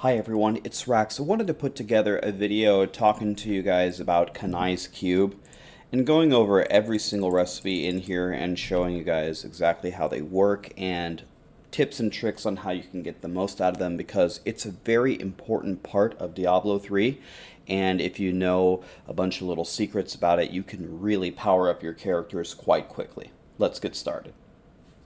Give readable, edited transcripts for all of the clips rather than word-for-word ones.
Hi everyone, it's Rax. I wanted to put together a video talking to you guys about Kanai's cube and going over every single recipe in here and showing you guys exactly how they work and tips and tricks on how you can get the most out of them, because it's a very important part of Diablo 3, and if you know a bunch of little secrets about it, you can really power up your characters quite quickly. Let's get started.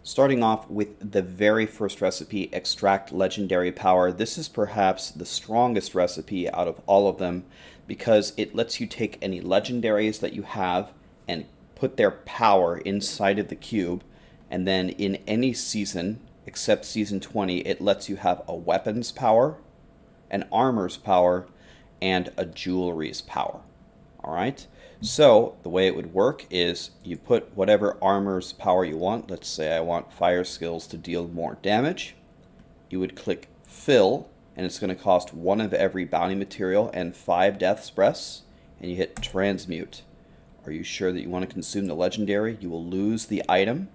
Starting off with the very first recipe, Extract Legendary Power. This is perhaps the strongest recipe out of all of them because it lets you take any legendaries that you have and put their power inside of the cube, and then in any season except season 20, it lets you have a weapon's power, an armor's power, and a jewelry's power. Alright, so the way it would work is you put whatever armor's power you want. Let's say I want fire skills to deal more damage. You would click fill, and it's going to cost 1 of every bounty material and 5 death's breaths, and you hit transmute. Are you sure that you want to consume the legendary? You will lose the item.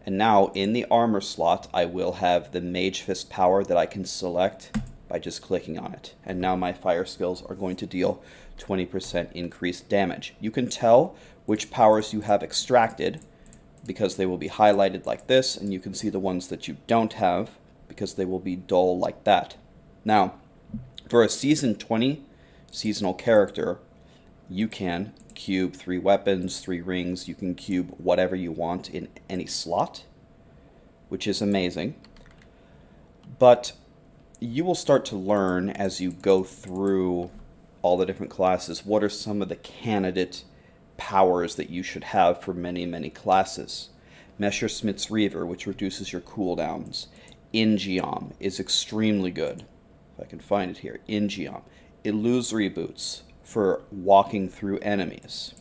And now in the armor slot, I will have the mage fist power that I can select by just clicking on it. And now my fire skills are going to deal 20% increased damage. You can tell which powers you have extracted because they will be highlighted like this, and you can see the ones that you don't have because they will be dull like that. Now, for a season 20 seasonal character, you can cube 3 weapons, 3 rings, you can cube whatever you want in any slot, which is amazing. But you will start to learn as you go through all the different classes what are some of the candidate powers that you should have for many classes. Messersmith's Reaver, which reduces your cooldowns. Ingeom is extremely good. If I can find it here. Ingeom. Illusory Boots for walking through enemies.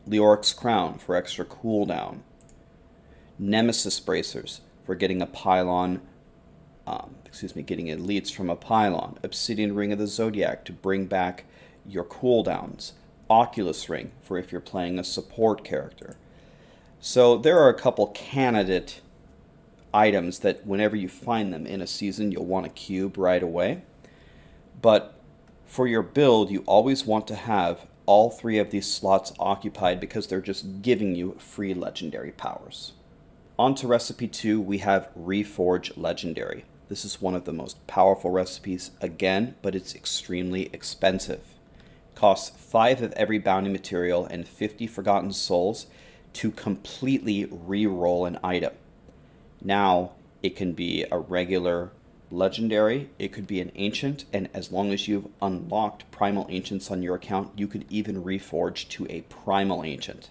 Leoric's Crown for extra cooldown. Nemesis Bracers for getting a pylon getting elites from a pylon. Obsidian Ring of the Zodiac to bring back your cooldowns. Oculus Ring for if you're playing a support character. So there are a couple candidate items that whenever you find them in a season, you'll want to cube right away. But for your build, you always want to have all 3 of these slots occupied because they're just giving you free legendary powers. On to recipe 2, we have Reforge Legendary. This is one of the most powerful recipes again, but it's extremely expensive. It costs 5 of every bounty material and 50 forgotten souls to completely re-roll an item. Now, it can be a regular legendary, it could be an ancient, and as long as you've unlocked primal ancients on your account, you could even reforge to a primal ancient.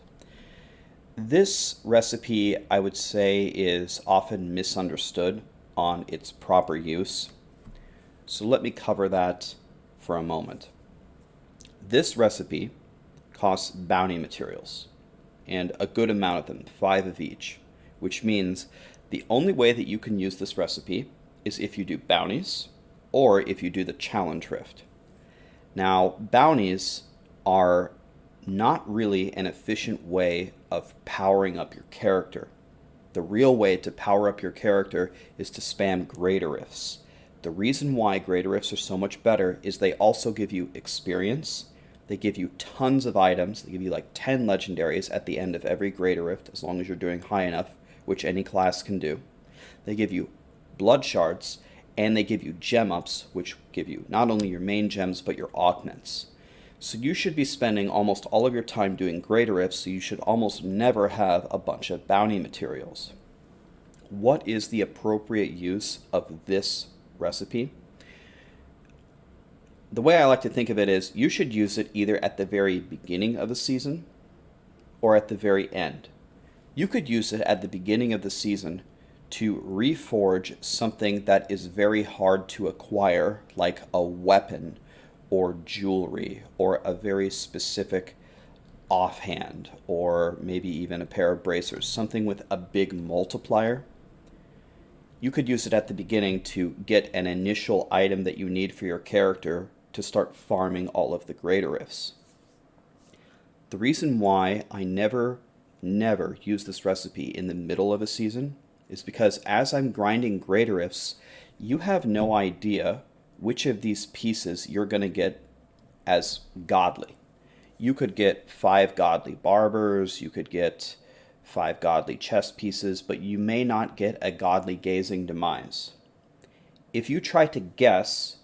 This recipe, I would say, is often misunderstood on its proper use. So let me cover that for a moment. This recipe costs bounty materials, and a good amount of them, 5 of each, which means the only way that you can use this recipe is if you do bounties or if you do the challenge rift. Now, bounties are not really an efficient way of powering up your character. The real way to power up your character is to spam greater rifts. The reason why greater rifts are so much better is they also give you experience. They give you tons of items. They give you like 10 legendaries at the end of every greater rift, as long as you're doing high enough, which any class can do. They give you blood shards, and they give you gem ups, which give you not only your main gems, but your augments. So you should be spending almost all of your time doing greater rifts, so you should almost never have a bunch of bounty materials. What is the appropriate use of this recipe? The way I like to think of it is you should use it either at the very beginning of the season or at the very end. You could use it at the beginning of the season to reforge something that is very hard to acquire, like a weapon or jewelry or a very specific offhand, or maybe even a pair of bracers, something with a big multiplier. You could use it at the beginning to get an initial item that you need for your character to start farming all of the greater rifts. The reason why I never use this recipe in the middle of a season is because as I'm grinding greater rifts, you have no idea which of these pieces you're going to get as godly. You could get 5 godly barbers, you could get 5 godly chest pieces, but you may not get a godly gazing demise. If you try to guess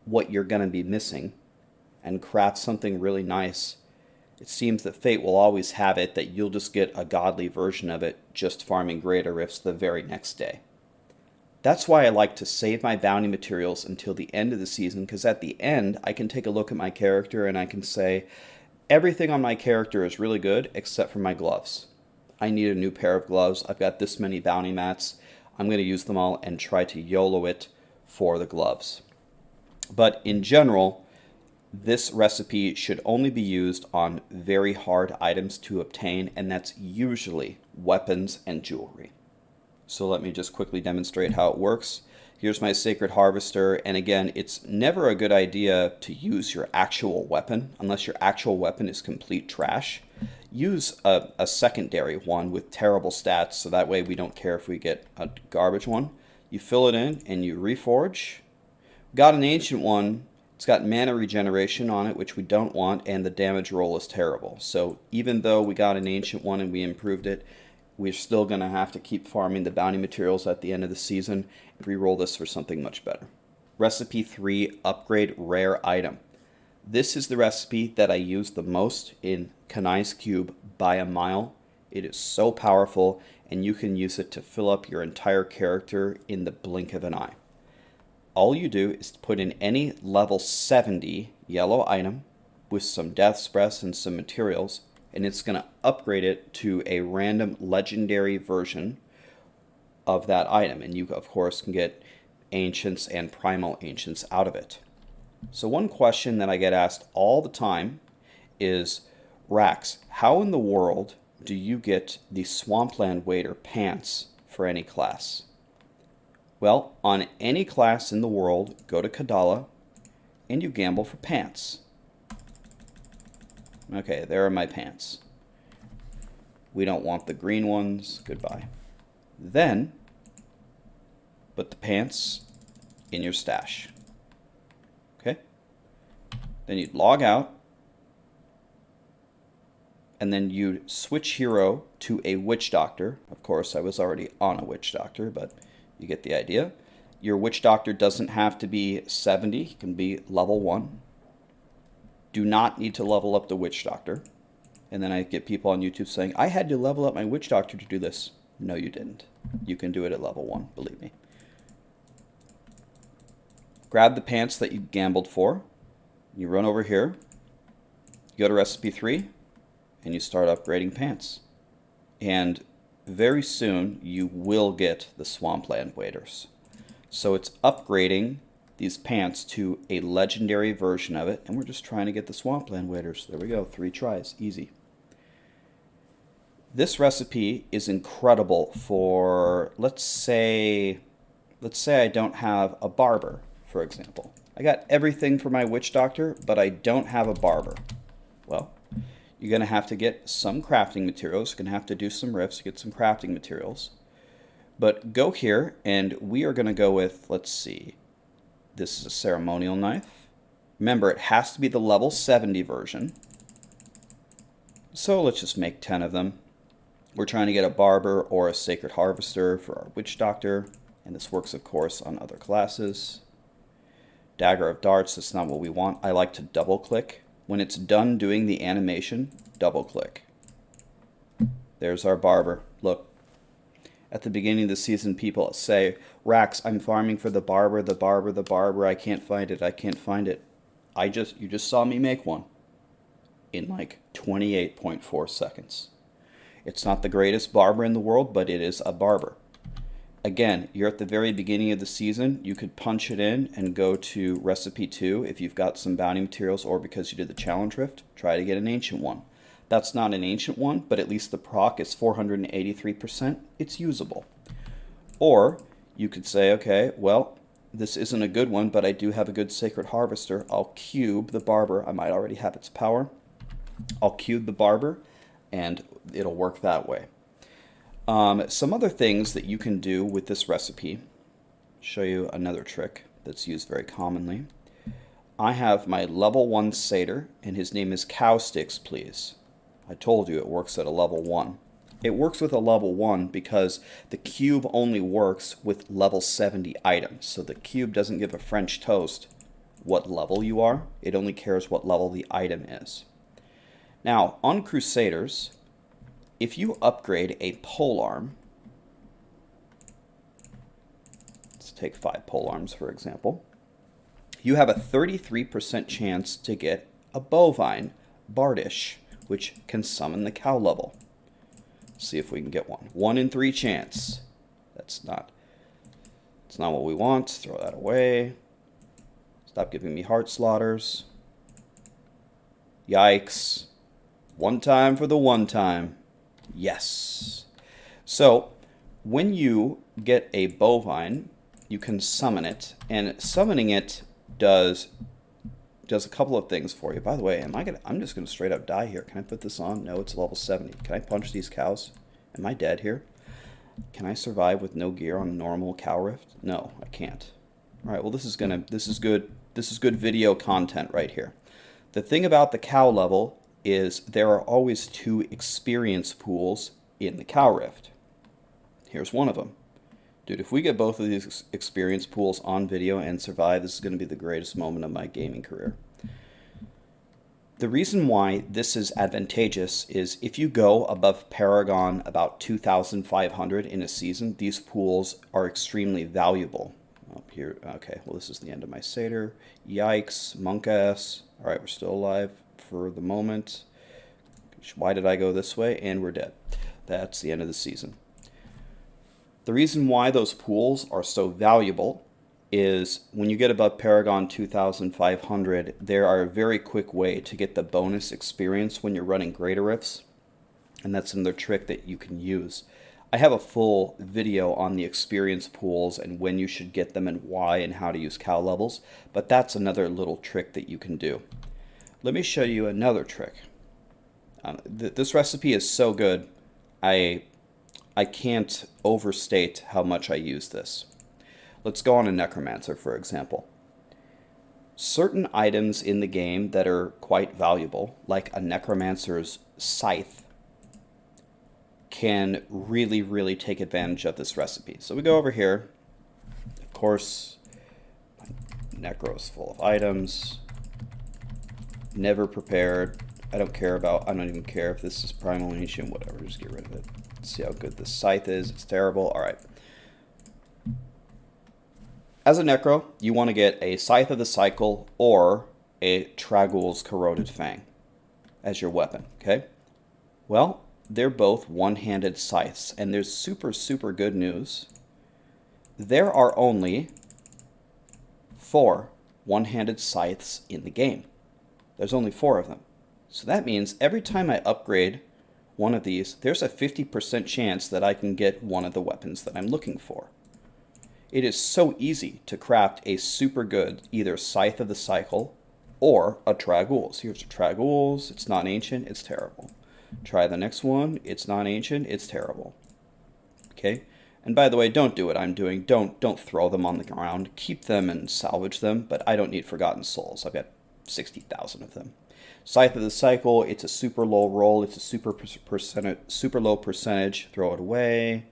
what you're going to be missing and craft something really nice, it seems that fate will always have it that you'll just get a godly version of it just farming greater rifts the very next day. That's why I like to save my bounty materials until the end of the season, because at the end I can take a look at my character and I can say, everything on my character is really good except for my gloves. I need a new pair of gloves. I've got this many bounty mats. I'm going to use them all and try to YOLO it for the gloves. But in general, this recipe should only be used on very hard items to obtain, and that's usually weapons and jewelry. So let me just quickly demonstrate how it works. Here's my Sacred Harvester, and again, it's never a good idea to use your actual weapon unless your actual weapon is complete trash. Use a secondary one with terrible stats, so that way we don't care if we get a garbage one. You fill it in and you reforge. Got an ancient one. It's got mana regeneration on it, which we don't want, and the damage roll is terrible. So even though we got an ancient one and we improved it, we're still going to have to keep farming the bounty materials at the end of the season and re-roll this for something much better. Recipe 3, upgrade rare item. This is the recipe that I use the most in Kanai's Cube by a mile. It is so powerful, and you can use it to fill up your entire character in the blink of an eye. All you do is put in any level 70 yellow item with some death spress and some materials, and it's going to upgrade it to a random legendary version of that item. And you, of course, can get ancients and primal ancients out of it. So one question that I get asked all the time is, Rax, how in the world do you get the Swampland Wader pants for any class? Well, on any class in the world, go to Kadala and you gamble for pants. Okay, there are my pants. We don't want the green ones. Goodbye. Then, put the pants in your stash. Okay? Then you'd log out. And then you'd switch hero to a Witch Doctor. Of course, I was already on a Witch Doctor, but you get the idea. Your Witch Doctor doesn't have to be 70. It can be level 1. Do not need to level up the Witch Doctor. And then I get people on YouTube saying, I had to level up my Witch Doctor to do this. No, you didn't. You can do it at level 1, believe me. Grab the pants that you gambled for. You run over here. You go to recipe 3, and you start upgrading pants. And very soon, you will get the Swampland Waders. So it's upgrading these pants to a legendary version of it, and we're just trying to get the Swampland Waders. There we go, 3 tries, easy. This recipe is incredible for, let's say I don't have a barber, for example. I got everything for my Witch Doctor, but I don't have a barber. Well, you're going to have to get some crafting materials. You're going to have to do some rifts to get some crafting materials. But go here, and we are going to go with, let's see, this is a ceremonial knife. Remember, it has to be the level 70 version. So let's just make 10 of them. We're trying to get a barber or a sacred harvester for our Witch Doctor, and this works, of course, on other classes. Dagger of Darts, that's not what we want. I like to double-click. When it's done doing the animation, double-click. There's our barber. Look. At the beginning of the season, people say, Rax, I'm farming for the barber, the barber, the barber. I can't find it. I can't find it. You just saw me make one in like 28.4 seconds. It's not the greatest barber in the world, but it is a barber. Again, you're at the very beginning of the season. You could punch it in and go to recipe 2 if you've got some bounty materials, or because you did the challenge rift, try to get an ancient one. That's not an ancient one, but at least the proc is 483%. It's usable. Or you could say, okay, well, this isn't a good one, but I do have a good sacred harvester. I'll cube the barber. I might already have its power. I'll cube the barber, and it'll work that way. Some other things that you can do with this recipe. Show you another trick. that's used very commonly. I have my level 1 satyr, and his name is Cow Sticks, please. I told you it works at a level 1. It works with a level 1 because the cube only works with level 70 items. So the cube doesn't give a French toast what level you are. It only cares what level the item is. Now, on Crusaders, if you upgrade a polearm, let's take 5 polearms for example, you have a 33% chance to get a bovine bardish, which can summon the cow level. See if we can get one. 1 in 3 chance. It's not what we want. Throw that away. Stop giving me heart slaughters. Yikes. One time for the one time. Yes. So, when you get a bovine, you can summon it, and summoning it does a couple of things for you. By the way, I'm just gonna straight up die here. Can I put this on? No, it's level 70. Can I punch these cows? Am I dead here? Can I survive with no gear on normal cow rift? No, I can't. All right, well this is good video content right here. The thing about the cow level is there are always 2 experience pools in the cow rift. Here's one of them. Dude, if we get both of these experience pools on video and survive, this is going to be the greatest moment of my gaming career. The reason why this is advantageous is if you go above Paragon about 2,500 in a season, these pools are extremely valuable. Up here, okay, well this is the end of my satyr. Yikes, monk ass. All right, we're still alive for the moment. Why did I go this way? And we're dead. That's the end of the season. The reason why those pools are so valuable is when you get above Paragon 2,500, there are a very quick way to get the bonus experience when you're running greater rifts, and that's another trick that you can use. I have a full video on the experience pools and when you should get them and why and how to use cow levels, but that's another little trick that you can do. Let me show you another trick. This recipe is so good, I can't overstate how much I use this. Let's go on a Necromancer, for example. Certain items in the game that are quite valuable, like a Necromancer's scythe, can really, really take advantage of this recipe. So we go over here. Of course, Necro's full of items. Never prepared. I don't even care if this is primal ancient, whatever, just get rid of it. See how good this scythe is. It's terrible. All right. As a Necro, you want to get a Scythe of the Cycle or a Tragul's Corroded Fang as your weapon, okay? Well, they're both one-handed scythes, and there's super, super good news. There are only 4 one-handed scythes in the game. There's only 4 of them. So that means every time I upgrade one of these, there's a 50% chance that I can get one of the weapons that I'm looking for. It is so easy to craft a super good either Scythe of the Cycle or a Tragul's. Here's a Tragul's. It's not ancient. It's terrible. Try the next one. It's not ancient. It's terrible. Okay? And by the way, don't do what I'm doing. Don't throw them on the ground. Keep them and salvage them, but I don't need Forgotten Souls. I've got 60,000 of them. Scythe of the Cycle, it's a super low roll. It's a super low percentage. Throw it away.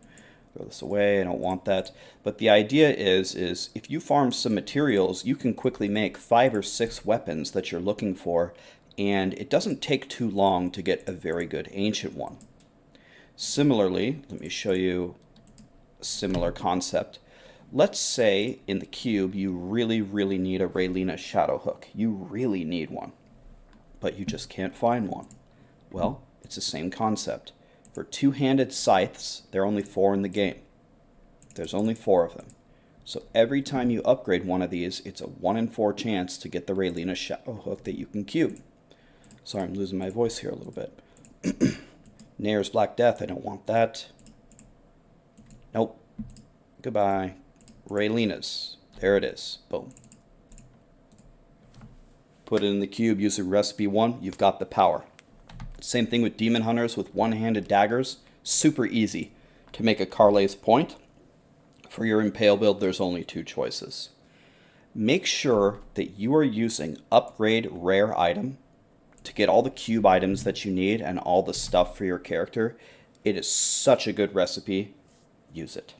Throw this away. I don't want that. But the idea is if you farm some materials, you can quickly make 5 or 6 weapons that you're looking for, and it doesn't take too long to get a very good ancient one. Similarly, let me show you a similar concept. Let's say in the cube you really, really need a Raylina Shadow Hook. You really need one, but you just can't find one. Well, it's the same concept. For 2-handed scythes, there are only 4 in the game. There's only 4 of them. So every time you upgrade one of these, it's a 1 in 4 chance to get the Raylina Shadow Hook that you can cube. Sorry, I'm losing my voice here a little bit. Nair's Black Death, I don't want that. Nope. Goodbye. Raylina's. There it is. Boom. Put it in the cube, use a recipe 1, you've got the power. Same thing with Demon Hunters with one-handed daggers. Super easy to make a Carlay's point. For your Impale build, there's only 2 choices. Make sure that you are using upgrade rare item to get all the cube items that you need and all the stuff for your character. It is such a good recipe. Use it.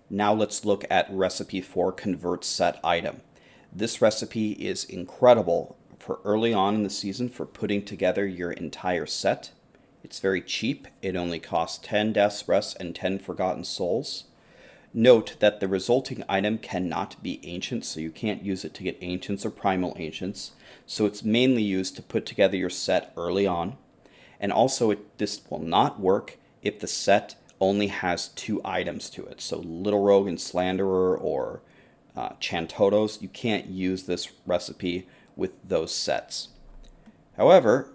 Now let's look at recipe for convert set item. This recipe is incredible for early on in the season for putting together your entire set. It's very cheap. It only costs 10 Death's Rest and 10 Forgotten Souls. Note that the resulting item cannot be ancient, so you can't use it to get ancients or primal ancients. So it's mainly used to put together your set early on. And also this will not work if the set only has 2 items to it. So Little Rogue and Slanderer or Chantotos, you can't use this recipe with those sets. However,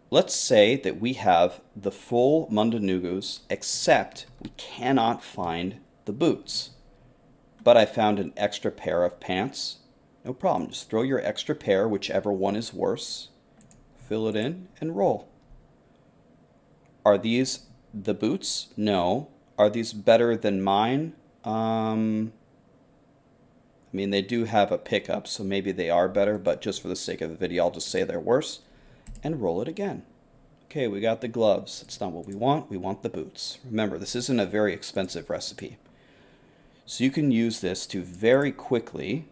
let's say that we have the full Mundanugus, except we cannot find the boots. But I found an extra pair of pants. No problem, just throw your extra pair, whichever one is worse, fill it in, and roll. Are these the boots? No. Are these better than mine? I mean, they do have a pickup, so maybe they are better, but just for the sake of the video, I'll just say they're worse. And roll it again. Okay, we got the gloves. That's not what we want the boots. Remember, this isn't a very expensive recipe. So you can use this to very quickly,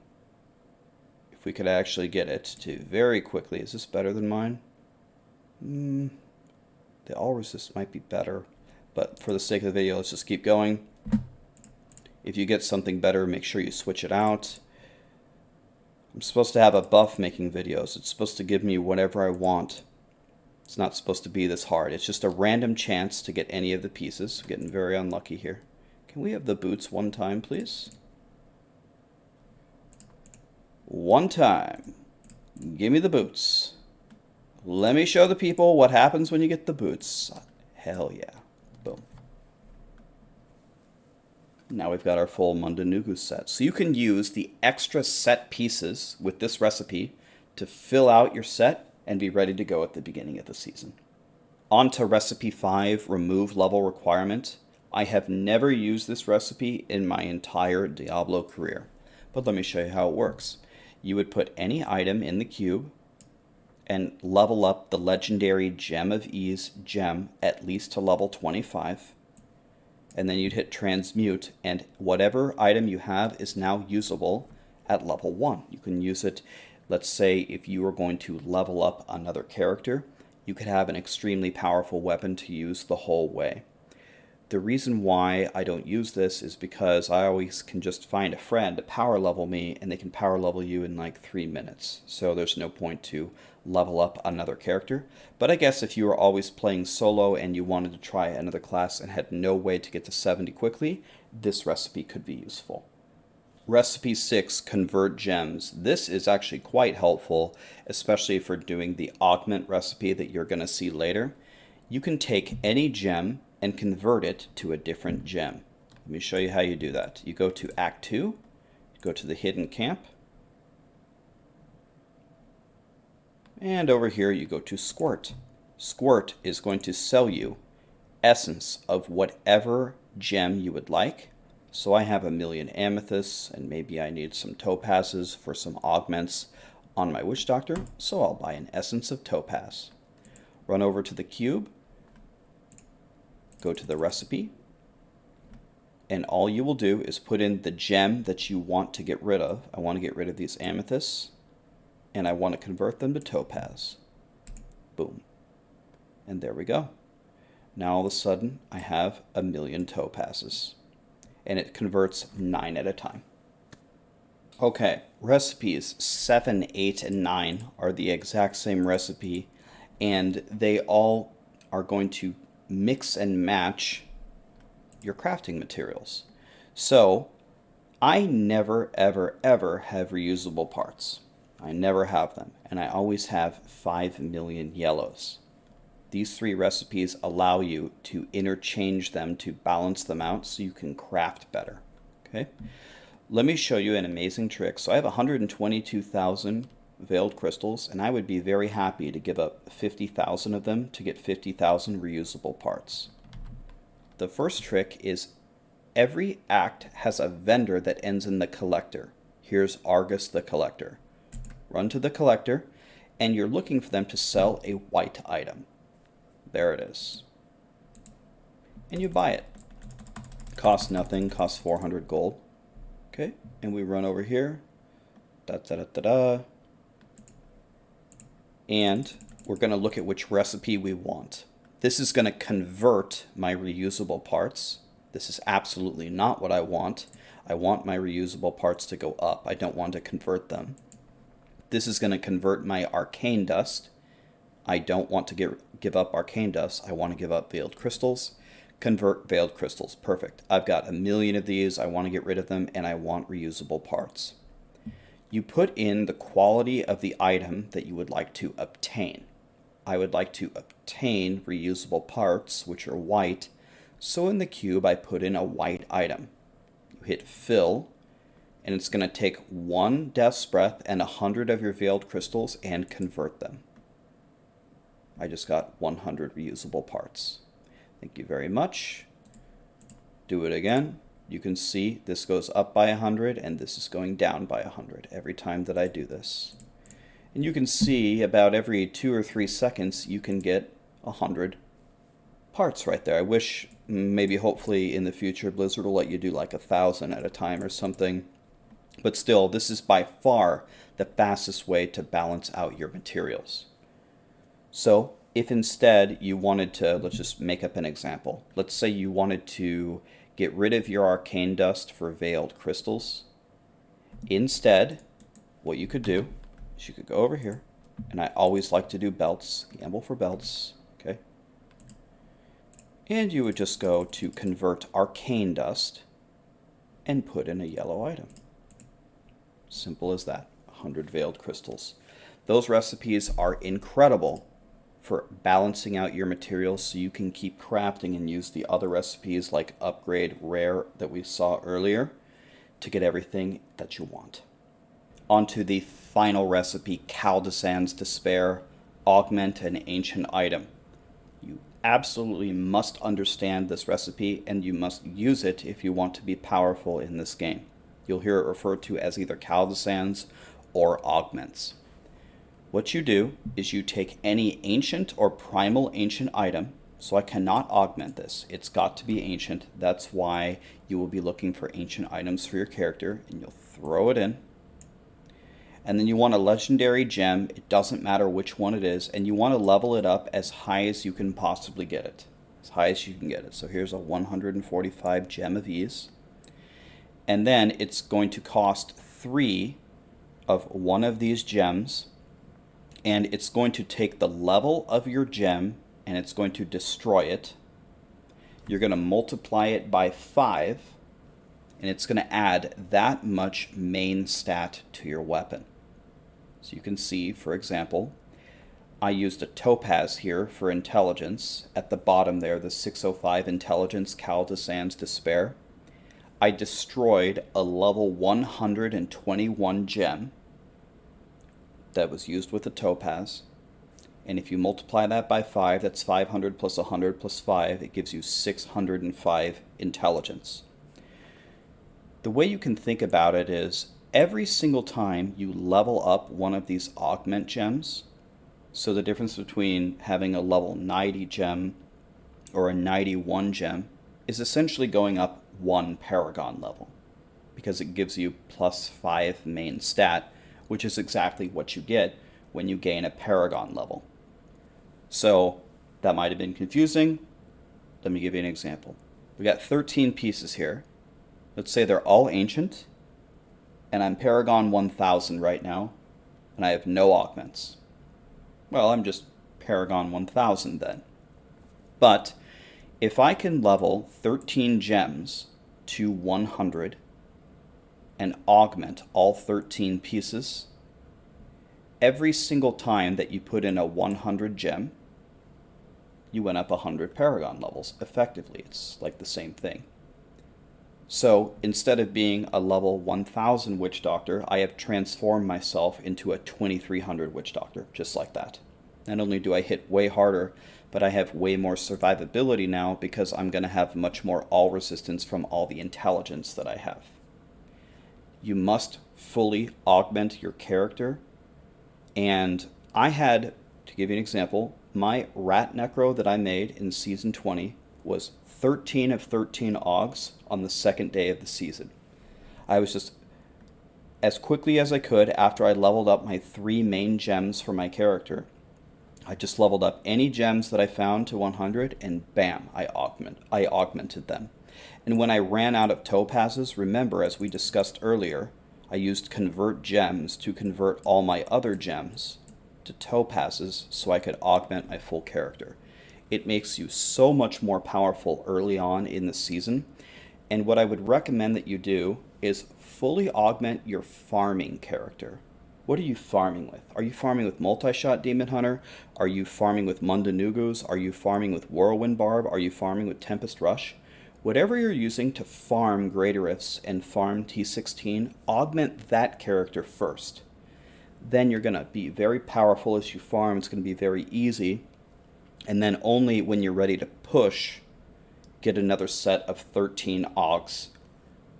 if we could actually get it, to very quickly, is this better than mine? The all resist might be better, but for the sake of the video, let's just keep going. If you get something better, make sure you switch it out. I'm supposed to have a buff making videos. It's supposed to give me whatever I want. It's not supposed to be this hard. It's just a random chance to get any of the pieces. I'm getting very unlucky here. Can we have the boots one time, please? One time. Give me the boots. Let me show the people what happens when you get the boots. Hell yeah. Boom. Now we've got our full Mundanugus set. So you can use the extra set pieces with this recipe to fill out your set and be ready to go at the beginning of the season. On to recipe 5, remove level requirement. I have never used this recipe in my entire Diablo career, but let me show you how it works. You would put any item in the cube and level up the legendary Gem of Ease gem at least to level 25. And then you'd hit transmute, and whatever item you have is now usable at level 1. You can use it, let's say if you were going to level up another character, you could have an extremely powerful weapon to use the whole way. The reason why I don't use this is because I always can just find a friend to power level me, and they can power level you in like 3 minutes. So there's no point to level up another character. But I guess if you were always playing solo and you wanted to try another class and had no way to get to 70 quickly, this recipe could be useful. Recipe 6, convert gems. This is actually quite helpful, especially for doing the augment recipe that you're going to see later. You can take any gem and convert it to a different gem. Let me show you how you do that. You go to Act 2, go to the hidden camp, and over here you go to Squirt. Squirt is going to sell you essence of whatever gem you would like. So I have 1,000,000 amethysts, and maybe I need some topazes for some augments on my witch doctor, so I'll buy an essence of topaz. Run over to the cube, go to the recipe, and all you will do is put in the gem that you want to get rid of. I want to get rid of these amethysts, and I want to convert them to topaz. Boom. And there we go. Now all of a sudden I have 1,000,000 topazes, and it converts 9 at a time. Okay, recipes 7, 8, and 9 are the exact same recipe, and they all are going to mix and match your crafting materials. So I never, ever, ever have reusable parts. I never have them, and I always have 5,000,000 yellows. These 3 recipes allow you to interchange them to balance them out so you can craft better. Okay, let me show you an amazing trick. So I have 122,000 veiled crystals, and I would be very happy to give up 50,000 of them to get 50,000 reusable parts. The first trick is every act has a vendor that ends in the collector. Here's Argus the Collector. Run to the Collector, and you're looking for them to sell a white item. There it is. And you buy it. Costs nothing, costs 400 gold. Okay, and we run over here. And we're going to look at which recipe we want. This is going to convert my reusable parts. This is absolutely not what I want. I want my reusable parts to go up. I don't want to convert them. This is going to convert my arcane dust. I don't want to give up arcane dust. I want to give up veiled crystals. Convert veiled crystals. Perfect. I've got a million of these. I want to get rid of them, and I want reusable parts. You put in the quality of the item that you would like to obtain. I would like to obtain reusable parts, which are white. So in the cube, I put in a white item. You hit fill, and it's going to take 1 Death's Breath and 100 of your veiled crystals and convert them. I just got 100 reusable parts. Thank you very much. Do it again. You can see this goes up by 100 and this is going down by 100 every time that I do this. And you can see about every 2 or 3 seconds you can get 100 parts right there. I wish maybe hopefully in the future Blizzard will let you do like 1,000 at a time or something. But still, this is by far the fastest way to balance out your materials. So if instead you wanted to, let's just make up an example. Let's say you wanted to get rid of your arcane dust for veiled crystals. Instead, what you could do is you could go over here, and I always like to do belts, gamble for belts, okay? And you would just go to convert arcane dust and put in a yellow item. Simple as that, 100 veiled crystals. Those recipes are incredible for balancing out your materials so you can keep crafting and use the other recipes like upgrade rare that we saw earlier to get everything that you want. On to the final recipe, Kaldasan's Despair, augment an ancient item. You absolutely must understand this recipe and you must use it if you want to be powerful in this game. You'll hear it referred to as either Kaldasan's or augments. What you do is you take any ancient or primal ancient item, so I cannot augment this. It's got to be ancient. That's why you will be looking for ancient items for your character, and you'll throw it in. And then you want a legendary gem. It doesn't matter which one it is, and you want to level it up as high as you can possibly get it. As high as you can get it. So here's a 145 gem of ease. And then it's going to cost 3 of one of these gems. And it's going to take the level of your gem and it's going to destroy it. You're going to multiply it by 5 and it's going to add that much main stat to your weapon. So you can see, for example, I used a topaz here for intelligence. At the bottom there, the 605 intelligence, Kaldasan's Despair. I destroyed a level 121 gem that was used with the topaz, and if you multiply that by 5, that's 500 plus 100 plus 5, it gives you 605 intelligence. The way you can think about it is every single time you level up one of these augment gems, so the difference between having a level 90 gem or a 91 gem is essentially going up 1 paragon level, because it gives you plus 5 main stat, which is exactly what you get when you gain a paragon level. So that might have been confusing. Let me give you an example. We got 13 pieces here. Let's say they're all ancient, and I'm paragon 1000 right now, and I have no augments. Well, I'm just paragon 1000 then. But if I can level 13 gems to 100, and augment all 13 pieces, every single time that you put in a 100 gem, you went up 100 paragon levels. Effectively, it's like the same thing. So instead of being a level 1000 Witch Doctor, I have transformed myself into a 2300 Witch Doctor, just like that. Not only do I hit way harder, but I have way more survivability now because I'm going to have much more all resistance from all the intelligence that I have. you must fully augment your character. And I had, to give you an example, my rat necro that I made in season 20 was 13 of 13 augs on the second day of the season. I was just, as quickly as I could after I leveled up my 3 main gems for my character, I just leveled up any gems that I found to 100 and bam, I augmented them. And when I ran out of topazes, remember, as we discussed earlier, I used convert gems to convert all my other gems to topazes so I could augment my full character. It makes you so much more powerful early on in the season. And what I would recommend that you do is fully augment your farming character. What are you farming with? Are you farming with Multi-Shot Demon Hunter? Are you farming with Mundanugus? Are you farming with Whirlwind Barb? Are you farming with Tempest Rush? Whatever you're using to farm Greater Rifts and farm T16, augment that character first. Then you're going to be very powerful as you farm. It's going to be very easy. And then only when you're ready to push, get another set of 13 augs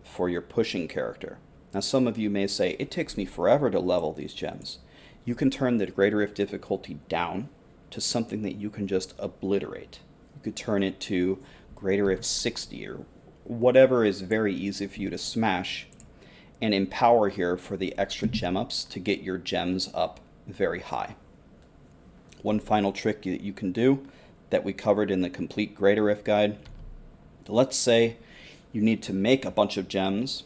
for your pushing character. Now some of you may say, it takes me forever to level these gems. You can turn the Greater Rift difficulty down to something that you can just obliterate. You could turn it to Greater Rift 60 or whatever is very easy for you to smash, and empower here for the extra gem ups to get your gems up very high. One final trick that you can do that we covered in the complete Greater Rift guide. Let's say you need to make a bunch of gems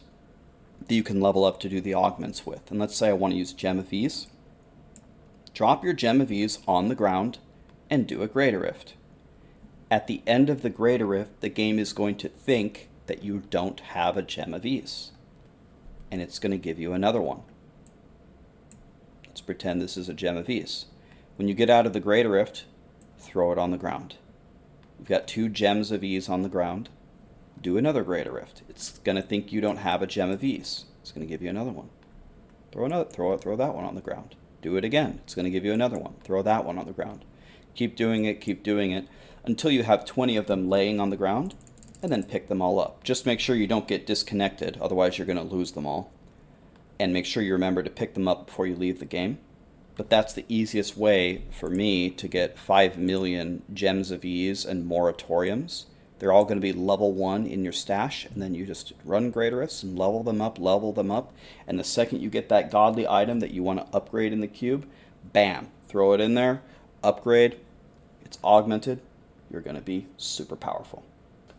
that you can level up to do the augments with. And let's say I want to use Gem of Ease. Drop your Gem of Ease on the ground and do a Greater Rift. At the end of the Greater Rift, the game is going to think that you don't have a Gem of Ease, and it's going to give you another one. Let's pretend this is a Gem of Ease. When you get out of the Greater Rift, throw it on the ground. You've got 2 Gems of Ease on the ground. Do another Greater Rift. It's going to think you don't have a Gem of Ease. It's going to give you another one. Throw that one on the ground. Do it again. It's going to give you another one. Throw that one on the ground. Keep doing it, until you have 20 of them laying on the ground, and then pick them all up. Just make sure you don't get disconnected, otherwise you're going to lose them all. And make sure you remember to pick them up before you leave the game. But that's the easiest way for me to get 5 million Gems of Ease and Moratoriums. They're all going to be level 1 in your stash, and then you just run Greater Rifts and level them up, and the second you get that godly item that you want to upgrade in the cube, bam, throw it in there, upgrade, it's augmented, you're going to be super powerful.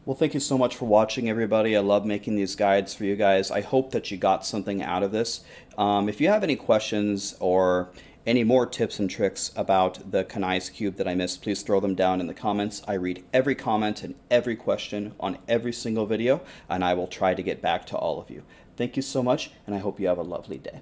Well, thank you so much for watching, everybody. I love making these guides for you guys. I hope that you got something out of this. If you have any questions or any more tips and tricks about the Kanais cube that I missed, please throw them down in the comments. I read every comment and every question on every single video, and I will try to get back to all of you. Thank you so much, and I hope you have a lovely day.